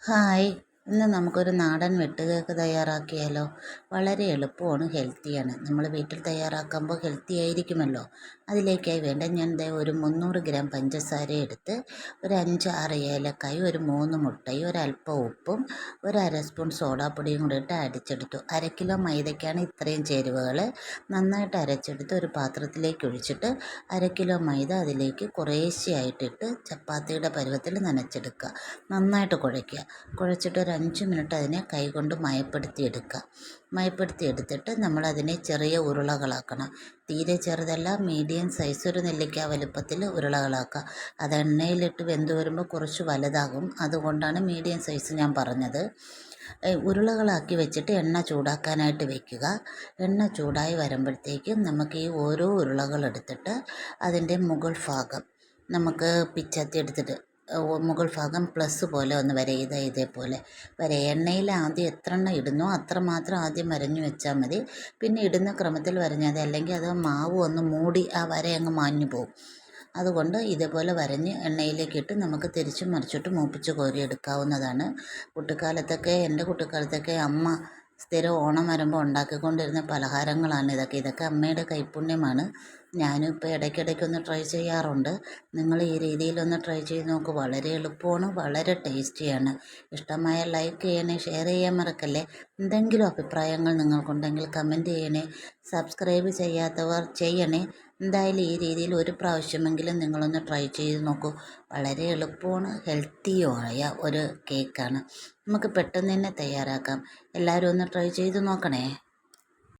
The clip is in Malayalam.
ഹായ്, ഇന്ന് നമുക്കൊരു നാടൻ വെട്ടുകേക്ക് തയ്യാറാക്കിയാലോ? വളരെ എളുപ്പമാണ്, ഹെൽത്തിയാണ്. നമ്മൾ വീട്ടിൽ തയ്യാറാക്കുമ്പോൾ ഹെൽത്തി ആയിരിക്കുമല്ലോ. അതിലേക്കായി വേണ്ട ഞാൻ ഒരു 300 ഗ്രാം പഞ്ചസാര എടുത്ത് ഒരു 5-6 ഏലക്കായ, ഒരു 3 മുട്ടയും, ഒരല്പം ഉപ്പും, ഒരു അര സ്പൂൺ സോഡാപ്പൊടിയും കൂടി ഇട്ട് അടിച്ചെടുത്തു. 1/2 കിലോ മൈദയ്ക്കാണ് ഇത്രയും ചേരുവകൾ. നന്നായിട്ട് അരച്ചെടുത്ത് ഒരു പാത്രത്തിലേക്ക് ഒഴിച്ചിട്ട് 1/2 കിലോ മൈദ അതിലേക്ക് കുറേശ്ശെയായിട്ടിട്ട് ചപ്പാത്തിയുടെ പരുവത്തിൽ നനച്ചെടുക്കുക. നന്നായിട്ട് കുഴയ്ക്കുക. കുഴച്ചിട്ട് ഒരു 5 മിനിറ്റ് അതിനെ കൈകൊണ്ട് മയപ്പെടുത്തി എടുത്തിട്ട് നമ്മളതിനെ ചെറിയ ഉരുളകളാക്കണം. തീരെ ചെറുതല്ല, മീഡിയം സൈസ്, ഒരു നെല്ലിക്ക വലുപ്പത്തിൽ ഉരുളകളാക്കുക. അത് എണ്ണയിലിട്ട് വെന്ത് വരുമ്പോൾ കുറച്ച് വലുതാകും, അതുകൊണ്ടാണ് മീഡിയം സൈസ് ഞാൻ പറഞ്ഞത്. ഉരുളകളാക്കി വെച്ചിട്ട് എണ്ണ ചൂടാക്കാനായിട്ട് വെക്കുക. എണ്ണ ചൂടായി വരുമ്പോഴത്തേക്കും നമുക്ക് ഈ ഓരോ ഉരുളകളെടുത്തിട്ട് അതിൻ്റെ മുകൾ ഭാഗം നമുക്ക് പിച്ചത്തി എടുത്തിട്ട് മുകൾ ഭാഗം പ്ലസ് പോലെ ഒന്ന് വരയുക. ഇതേപോലെ എണ്ണയിൽ ആദ്യം എത്ര എണ്ണം ഇടുന്നോ അത്രമാത്രം ആദ്യം വരഞ്ഞു വെച്ചാൽ മതി. പിന്നെ ഇടുന്ന ക്രമത്തിൽ വരഞ്ഞാൽ മതി, അല്ലെങ്കിൽ അത് മാവ് ഒന്ന് മൂടി ആ വര അങ്ങ് മാഞ്ഞു പോകും. അതുകൊണ്ട് ഇതേപോലെ വരഞ്ഞ് എണ്ണയിലേക്കിട്ട് നമുക്ക് തിരിച്ചും മറിച്ചിട്ട് മൂപ്പിച്ച് കോരിയെടുക്കാവുന്നതാണ്. എൻ്റെ കുട്ടിക്കാലത്തൊക്കെ അമ്മ സ്ഥിരം ഓണം വരുമ്പോൾ ഉണ്ടാക്കിക്കൊണ്ടിരുന്ന പലഹാരങ്ങളാണ് ഇതൊക്കെ അമ്മയുടെ കൈപ്പുണ്യമാണ്. ഞാനും ഇപ്പോൾ ഇടയ്ക്കിടയ്ക്കൊന്ന് ട്രൈ ചെയ്യാറുണ്ട്. നിങ്ങൾ ഈ രീതിയിലൊന്ന് ട്രൈ ചെയ്ത് നോക്കൂ. വളരെ എളുപ്പമാണ്, വളരെ ടേസ്റ്റിയാണ്. ഇഷ്ടമായ ലൈക്ക് ചെയ്യണേ, ഷെയർ ചെയ്യാൻ മറക്കല്ലേ. എന്തെങ്കിലും അഭിപ്രായങ്ങൾ നിങ്ങൾക്കുണ്ടെങ്കിൽ കമൻറ്റ് ചെയ്യണേ. സബ്സ്ക്രൈബ് ചെയ്യാത്തവർ ചെയ്യണേ. എന്തായാലും ഈ രീതിയിൽ ഒരു പ്രാവശ്യമെങ്കിലും നിങ്ങളൊന്ന് ട്രൈ ചെയ്ത് നോക്കൂ. വളരെ എളുപ്പമാണ്, ഹെൽത്തിയുമായ ഒരു കേക്കാണ്. നമുക്ക് പെട്ടെന്ന് തന്നെ തയ്യാറാക്കാം. എല്ലാവരും ഒന്ന് ട്രൈ ചെയ്ത് നോക്കണേ.